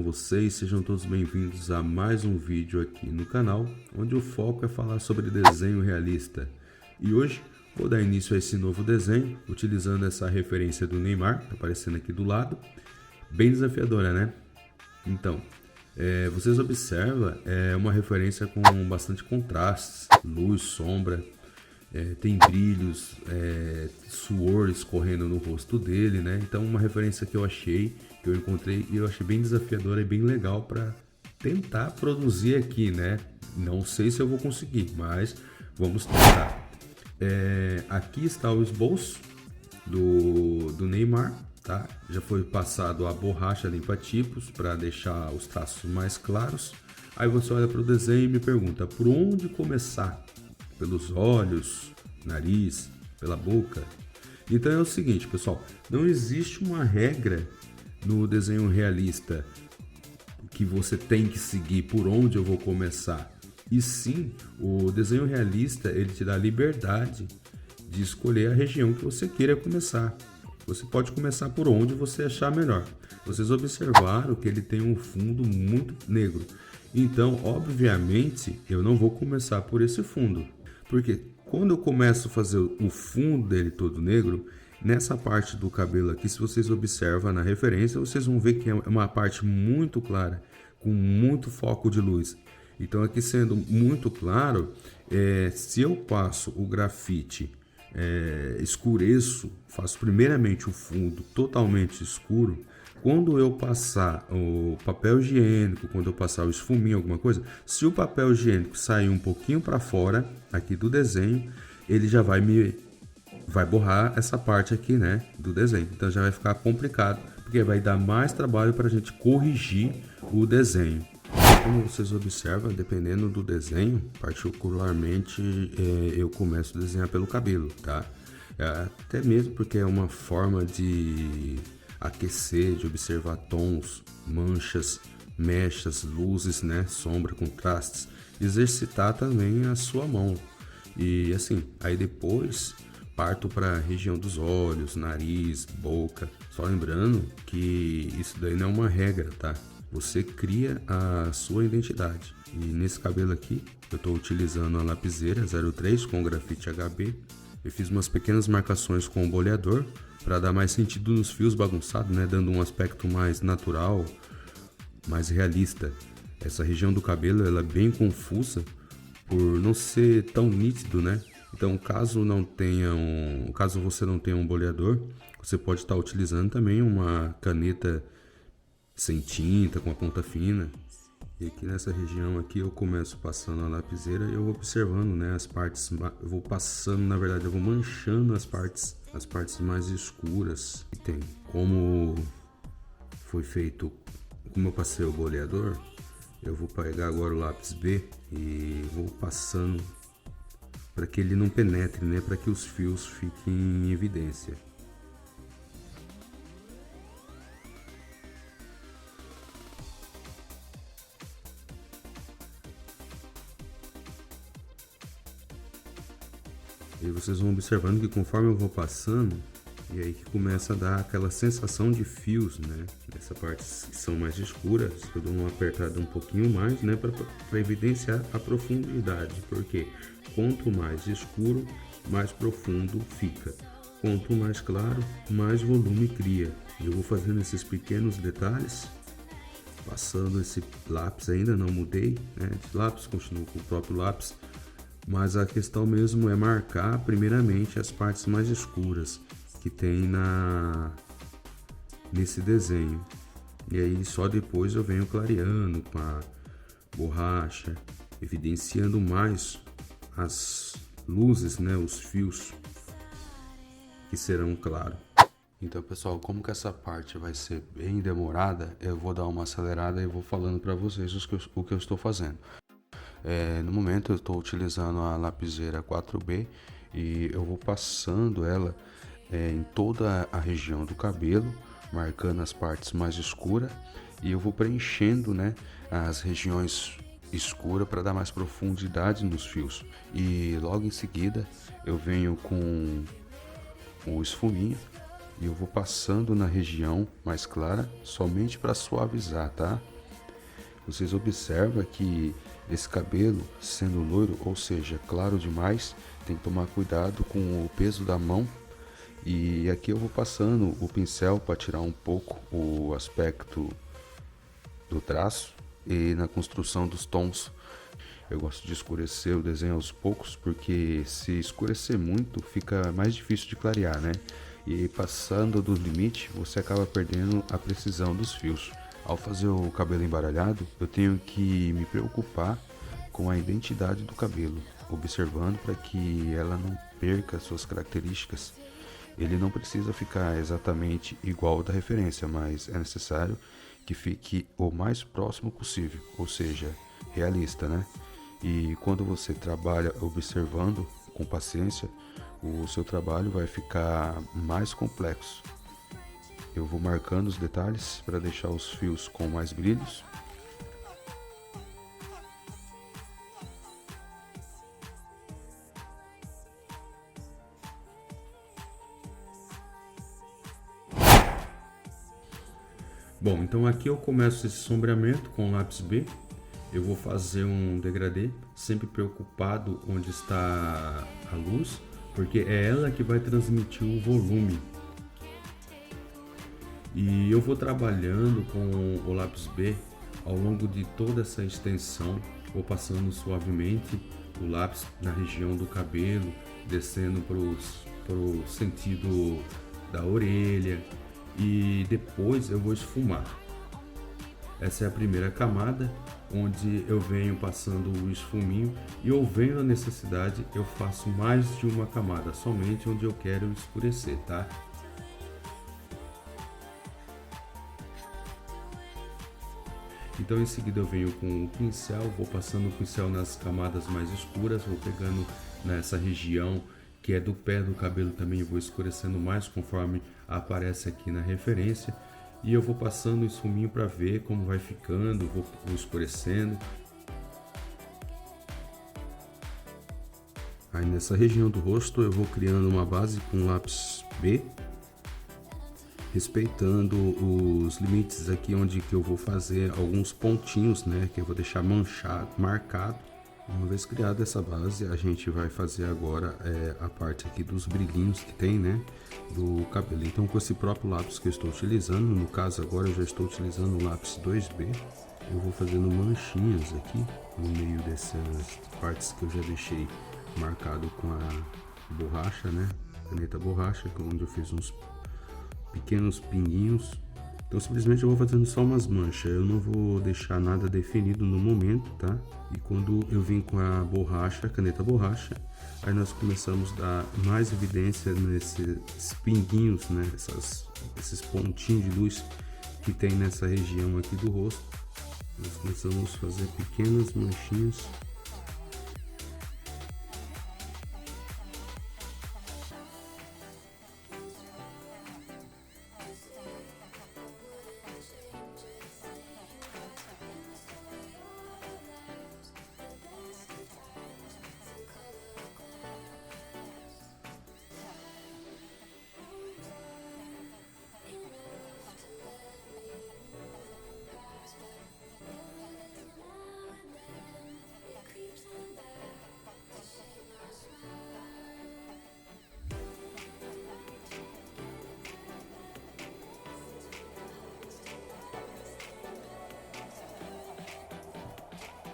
vocês? Sejam todos bem-vindos a mais um vídeo aqui no canal, onde o foco é falar sobre desenho realista. E hoje vou dar início a esse novo desenho, utilizando essa referência do Neymar, tá aparecendo aqui do lado, bem desafiadora, né? Então, vocês observam, é uma referência com bastante contrastes, luz, sombra, tem brilhos, suor escorrendo no rosto dele, né? Então uma referência que eu encontrei e eu achei bem desafiadora e bem legal para tentar produzir aqui, né? Não sei se eu vou conseguir, mas vamos tentar. Aqui está o esboço do Neymar, tá? Já foi passado a borracha limpa-tipos para deixar os traços mais claros. Aí você olha para o desenho e me pergunta por onde começar? Pelos olhos, nariz, pela boca. Então é o seguinte, pessoal, não existe uma regra no desenho realista que você tem que seguir por onde eu vou começar. E sim, o desenho realista, ele te dá liberdade de escolher a região que você queira começar. Você pode começar por onde você achar melhor. Vocês observaram que ele tem um fundo muito negro. Então, obviamente, eu não vou começar por esse fundo. Porque quando eu começo a fazer o fundo dele todo negro, nessa parte do cabelo aqui, se vocês observam na referência, vocês vão ver que é uma parte muito clara, com muito foco de luz. Então aqui sendo muito claro, se eu passo o grafite, escureço, faço primeiramente o fundo totalmente escuro, quando eu passar o papel higiênico, quando eu passar o esfuminho, alguma coisa, se o papel higiênico sair um pouquinho para fora aqui do desenho, ele já vai borrar essa parte aqui, né, do desenho. Então já vai ficar complicado, porque vai dar mais trabalho para a gente corrigir o desenho. Como vocês observam, dependendo do desenho, particularmente eu começo a desenhar pelo cabelo, tá? Até mesmo porque é uma forma de aquecer, de observar tons, manchas, mechas, luzes, né, sombra, contrastes, exercitar também a sua mão. E assim, aí depois parto para a região dos olhos, nariz, boca. Só lembrando que isso daí não é uma regra, tá? Você cria a sua identidade. E nesse cabelo aqui, eu estou utilizando a lapiseira 03 com grafite HB. Eu fiz umas pequenas marcações com o boleador para dar mais sentido nos fios bagunçados, né? Dando um aspecto mais natural, mais realista. Essa região do cabelo ela é bem confusa por não ser tão nítido, né? Então, caso você não tenha um boleador, você pode estar utilizando também uma caneta sem tinta, com a ponta fina. E aqui nessa região aqui eu começo passando a lapiseira e eu vou observando, né, as partes, eu vou passando, na verdade, eu vou manchando as partes mais escuras que tem. Como eu passei o boleador, eu vou pegar agora o lápis B e vou passando para que ele não penetre, né, para que os fios fiquem em evidência. E vocês vão observando que conforme eu vou passando, e aí que começa a dar aquela sensação de fios, né? Nessa parte que são mais escuras, eu dou uma apertada um pouquinho mais, né? Para evidenciar a profundidade, porque quanto mais escuro, mais profundo fica. Quanto mais claro, mais volume cria. Eu vou fazendo esses pequenos detalhes, passando esse lápis, ainda não mudei, né? De lápis, continuo com o próprio lápis. Mas a questão mesmo é marcar primeiramente as partes mais escuras que tem nesse desenho. E aí só depois eu venho clareando com a borracha, evidenciando mais as luzes, né, os fios que serão claros. Então, pessoal, como que essa parte vai ser bem demorada, eu vou dar uma acelerada e vou falando para vocês o que eu estou fazendo. No momento eu estou utilizando a lapiseira 4B e eu vou passando ela em toda a região do cabelo, marcando as partes mais escuras, e eu vou preenchendo, né, as regiões escuras para dar mais profundidade nos fios. E logo em seguida eu venho com o esfuminho e eu vou passando na região mais clara somente para suavizar, tá? Vocês observam que esse cabelo, sendo loiro, ou seja, claro demais, tem que tomar cuidado com o peso da mão. E aqui eu vou passando o pincel para tirar um pouco o aspecto do traço e na construção dos tons. Eu gosto de escurecer o desenho aos poucos, porque se escurecer muito fica mais difícil de clarear, né? E passando do limite, você acaba perdendo a precisão dos fios. Ao fazer o cabelo embaralhado, eu tenho que me preocupar com a identidade do cabelo, observando para que ela não perca suas características. Ele não precisa ficar exatamente igual ao da referência, mas é necessário que fique o mais próximo possível, ou seja, realista, né? E quando você trabalha observando com paciência, o seu trabalho vai ficar mais complexo. Eu vou marcando os detalhes para deixar os fios com mais brilhos. Bom, então aqui eu começo esse sombreamento com o lápis B. Eu vou fazer um degradê, sempre preocupado onde está a luz, porque é ela que vai transmitir o volume. E eu vou trabalhando com o lápis B ao longo de toda essa extensão, vou passando suavemente o lápis na região do cabelo, descendo para o sentido da orelha, e depois eu vou esfumar. Essa é a primeira camada, onde eu venho passando o esfuminho, e havendo a necessidade eu faço mais de uma camada, somente onde eu quero escurecer, tá? Então em seguida eu venho com o pincel, vou passando o pincel nas camadas mais escuras, vou pegando nessa região que é do pé do cabelo também, vou escurecendo mais conforme aparece aqui na referência. E eu vou passando o esfuminho para ver como vai ficando, vou escurecendo. Aí nessa região do rosto eu vou criando uma base com lápis B, respeitando os limites aqui onde que eu vou fazer alguns pontinhos, né, que eu vou deixar manchado, marcado. Uma vez criada essa base, a gente vai fazer agora a parte aqui dos brilhinhos que tem, né, do cabelo. Então com esse próprio lápis que eu estou utilizando, no caso agora eu já estou utilizando o lápis 2B, eu vou fazendo manchinhas aqui no meio dessas partes que eu já deixei marcado com a borracha, né, caneta borracha, onde eu fiz uns pequenos pinguinhos. Então simplesmente eu vou fazendo só umas manchas, eu não vou deixar nada definido no momento, tá? E quando eu vim com a borracha, caneta borracha, aí nós começamos a dar mais evidência nesses pinguinhos, né? Esses pontinhos de luz que tem nessa região aqui do rosto. Nós começamos a fazer pequenas manchinhas.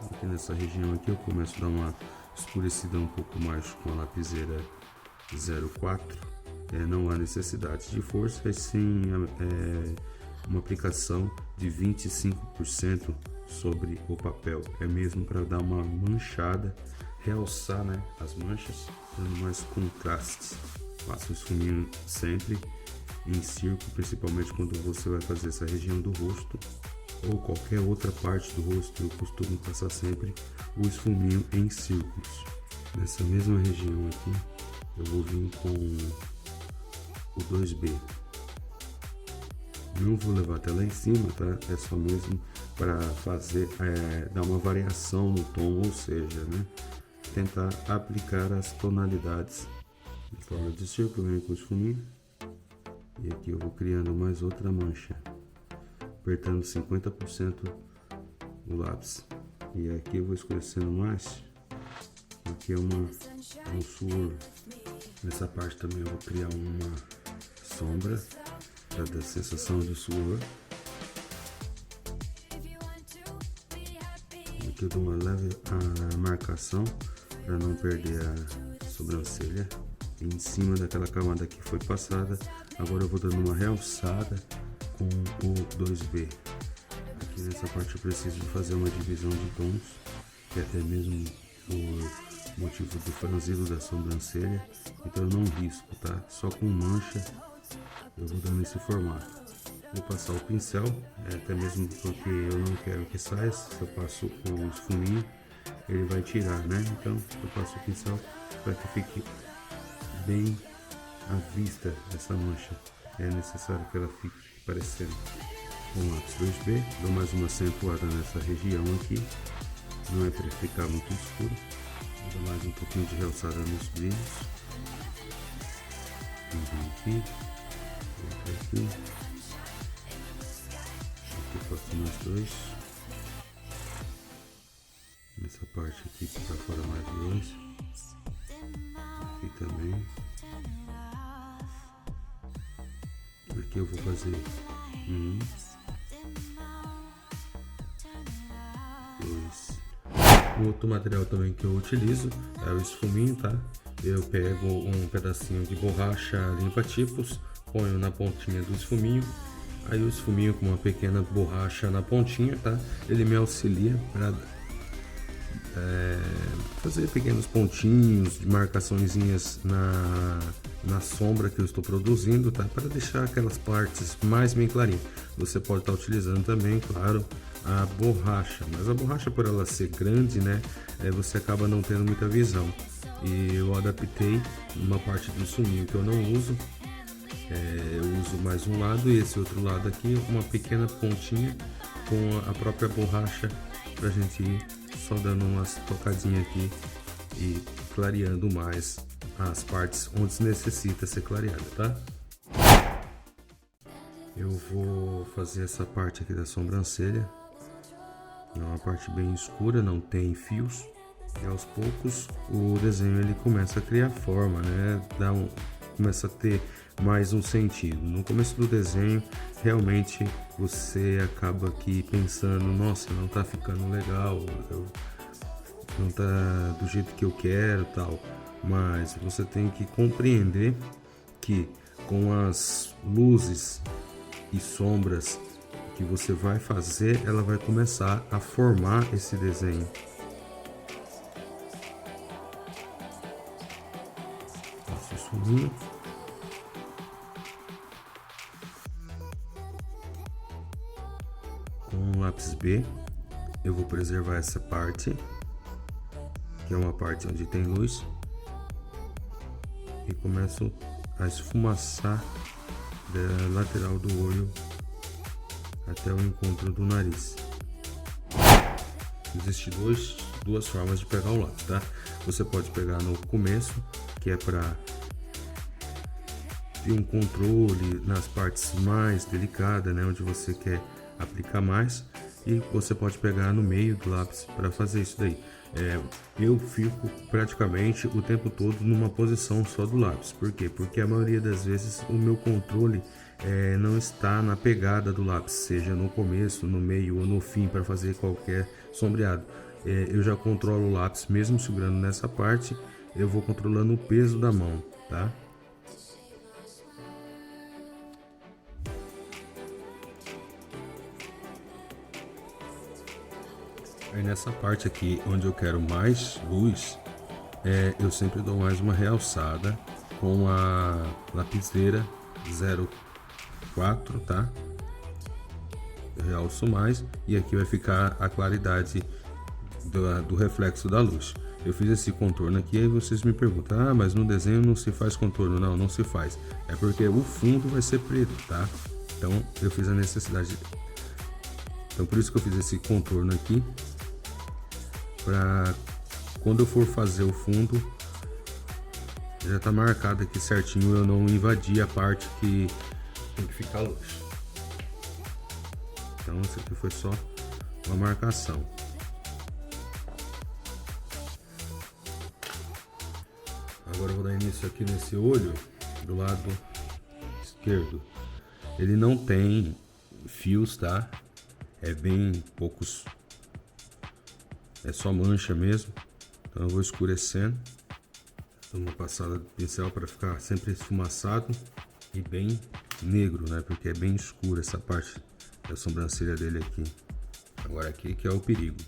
Aqui nessa região aqui eu começo a dar uma escurecida um pouco mais com a lapiseira 04. Não há necessidade de força, e sim uma aplicação de 25% sobre o papel. É mesmo para dar uma manchada, realçar, né, as manchas, dando mais contraste. Faça o esfuminho sempre em círculo, principalmente quando você vai fazer essa região do rosto ou qualquer outra parte do rosto. Eu costumo passar sempre o esfuminho em círculos. Nessa mesma região aqui eu vou vir com o 2B. Não vou levar até lá em cima, tá? É só mesmo para fazer, dar uma variação no tom, ou seja, né, tentar aplicar as tonalidades de forma de círculo. Venho com o esfuminho e aqui eu vou criando mais outra mancha, apertando 50% o lápis. E aqui eu vou escurecendo mais, porque é um suor. Nessa parte também eu vou criar uma sombra para dar sensação de suor. Aqui eu dou uma leve marcação para não perder a sobrancelha. E em cima daquela camada que foi passada, agora eu vou dando uma realçada com o 2B. Aqui nessa parte eu preciso fazer uma divisão de tons, que é até mesmo por motivo do franzido da sobrancelha. Então eu não risco, tá? Só com mancha eu vou dando esse formato. Vou passar o pincel, até mesmo porque eu não quero que saia. Se eu passo o esfuminho, ele vai tirar, né? Então eu passo o pincel para que fique bem à vista essa mancha. É necessário que ela fique parecendo um lápis 2B. Dou mais uma acentuada nessa região aqui. Não é para ficar muito escuro. Vou dar mais um pouquinho de realçada nos brilhos. Aqui, aqui. Aqui faço mais dois. Nessa parte aqui para fora mais dois. Aqui também. Aqui eu vou fazer um, dois. O outro material também que eu utilizo é o esfuminho, tá? Eu pego um pedacinho de borracha limpa-tipos, ponho na pontinha do esfuminho. Aí o esfuminho com uma pequena borracha na pontinha, tá? Ele me auxilia para fazer pequenos pontinhos, marcaçõezinhas na sombra que eu estou produzindo, tá? Para deixar aquelas partes mais bem clarinhas. Você pode estar utilizando também, claro, a borracha, mas a borracha, por ela ser grande, né, você acaba não tendo muita visão. E eu adaptei uma parte do esfuminho que eu não uso. Eu uso mais um lado e esse outro lado aqui, uma pequena pontinha com a própria borracha pra gente ir só dando umas tocadinhas aqui e clareando mais as partes onde necessita ser clareada, tá? Eu vou fazer essa parte aqui da sobrancelha. É uma parte bem escura, não tem fios. E aos poucos o desenho ele começa a criar forma, né? Começa a ter mais um sentido. No começo do desenho, realmente você acaba aqui pensando, nossa, não tá ficando legal, não tá do jeito que eu quero, tal. Mas você tem que compreender que com as luzes e sombras que você vai fazer, ela vai começar a formar esse desenho. Passo isso ali. Com o lápis B, eu vou preservar essa parte, que é uma parte onde tem luz, e começo a esfumaçar da lateral do olho até o encontro do nariz. Existem duas formas de pegar o lápis, tá? Você pode pegar no começo, que é para ter um controle nas partes mais delicadas, né, onde você quer aplicar mais, e você pode pegar no meio do lápis para fazer isso daí. Eu fico praticamente o tempo todo numa posição só do lápis. Por quê? Porque a maioria das vezes o meu controle não está na pegada do lápis, seja no começo, no meio ou no fim, para fazer qualquer sombreado. Eu já controlo o lápis, mesmo segurando nessa parte, eu vou controlando o peso da mão, tá? Aí nessa parte aqui, onde eu quero mais luz, eu sempre dou mais uma realçada com a lapiseira 04, tá? Eu realço mais e aqui vai ficar a claridade do reflexo da luz. Eu fiz esse contorno aqui, aí vocês me perguntam, ah, mas no desenho não se faz contorno. Não, não se faz. É porque o fundo vai ser preto, tá? Então eu fiz a necessidade. Então por isso que eu fiz esse contorno aqui, para quando eu for fazer o fundo já tá marcado aqui certinho, eu não invadir a parte que tem que ficar luz. Então isso aqui foi só uma marcação. Agora eu vou dar início aqui nesse olho do lado esquerdo. Ele não tem fios, tá? É bem poucos, é só mancha mesmo. Então eu vou escurecendo, dou uma passada de pincel para ficar sempre esfumaçado e bem negro, né? Porque é bem escuro essa parte da sobrancelha dele aqui. Agora aqui que é o perigo.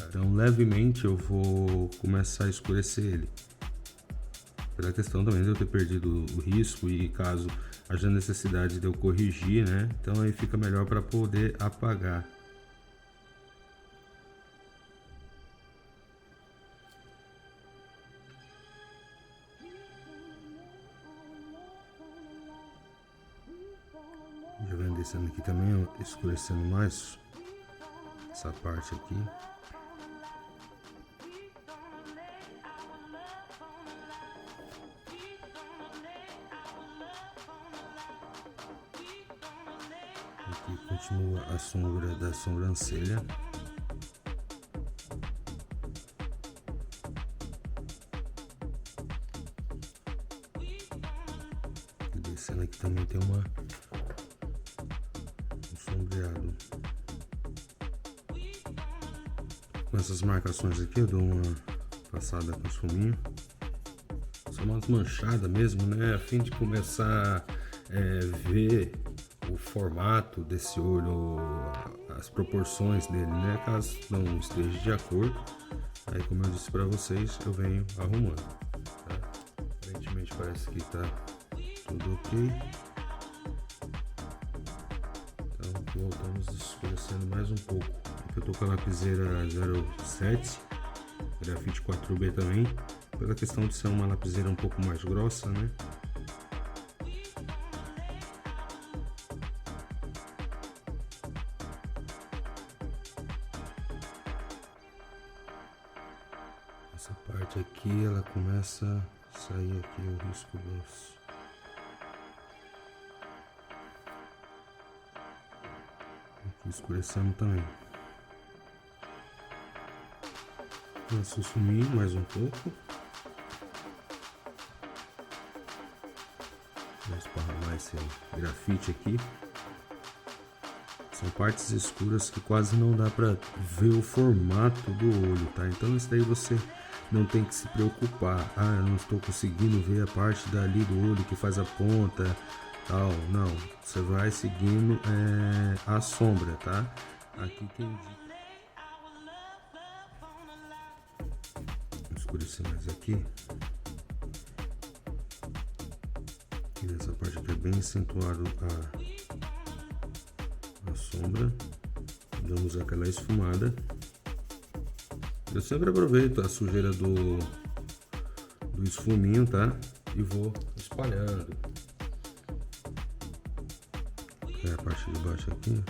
Então levemente eu vou começar a escurecer ele. Pela questão também de eu ter perdido o risco e caso haja necessidade de eu corrigir, né? Então aí fica melhor para poder apagar. Já vem descendo aqui também, escurecendo mais essa parte aqui. Aqui continua a sombra da sobrancelha. E descendo aqui também tem um sombreado. Com essas marcações aqui eu dou uma passada com esfuminho. Só uma manchada mesmo, né? A fim de começar a ver o formato desse olho, as proporções dele, né? Caso não esteja de acordo, aí como eu disse para vocês, eu venho arrumando, tá? Aparentemente parece que tá tudo ok. Então voltamos escurecendo mais um pouco. Aqui eu tô com a lapiseira 07, grafite 4B também, pela questão de ser uma lapiseira um pouco mais grossa, né? Essa parte aqui, ela começa a sair aqui o risco dos... Aqui escurecendo também. Vou sumir mais um pouco. Vou esparramar esse grafite aqui. São partes escuras que quase não dá pra ver o formato do olho, tá? Então isso daí você não tem que se preocupar. Ah, eu não estou conseguindo ver a parte dali do olho que faz a ponta, tal. Não, você vai seguindo a sombra, tá? Aqui tem dica. Vou escurecer mais aqui. E nessa parte aqui é bem acentuado a sombra. Damos aquela esfumada. Eu sempre aproveito a sujeira do esfuminho, tá? E vou espalhando. É a parte de baixo aqui.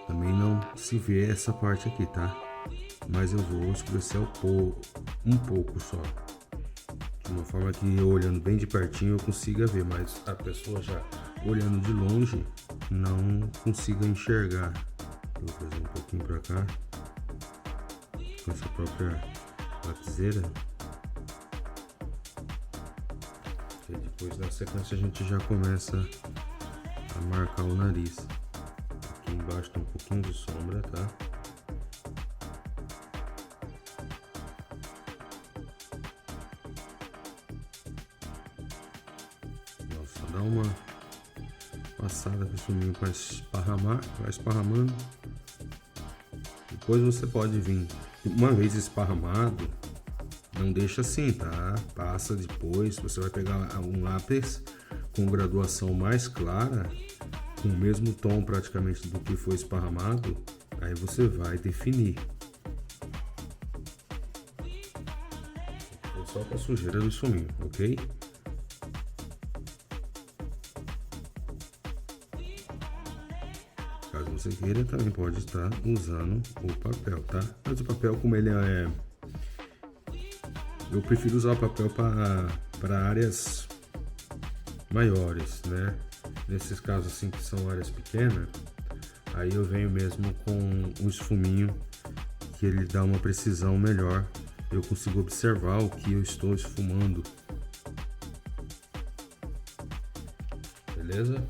Também não se vê essa parte aqui, tá? Mas eu vou escurecer um pouco só. De uma forma que eu olhando bem de pertinho eu consiga ver, mas a pessoa já olhando de longe não consiga enxergar. Vou fazer um pouquinho pra cá com essa própria lapiseira. E depois na sequência a gente já começa a marcar o nariz. Aqui embaixo tem um pouquinho de sombra, tá? Nossa, dá uma passada com o esfuminho para esparramar, vai esparramando. Depois você pode vir, uma vez esparramado, não deixa assim, tá? Passa depois, você vai pegar um lápis com graduação mais clara, com o mesmo tom praticamente do que foi esparramado, aí você vai definir. Só com a sujeira do esfuminho, ok? Caso você queira, também pode estar usando o papel, tá? Mas o papel, como ele eu prefiro usar o papel para áreas maiores, né? nesses casos assim que são áreas pequenas, aí eu venho mesmo com um esfuminho que ele dá uma precisão melhor. Eu consigo observar o que eu estou esfumando. Beleza?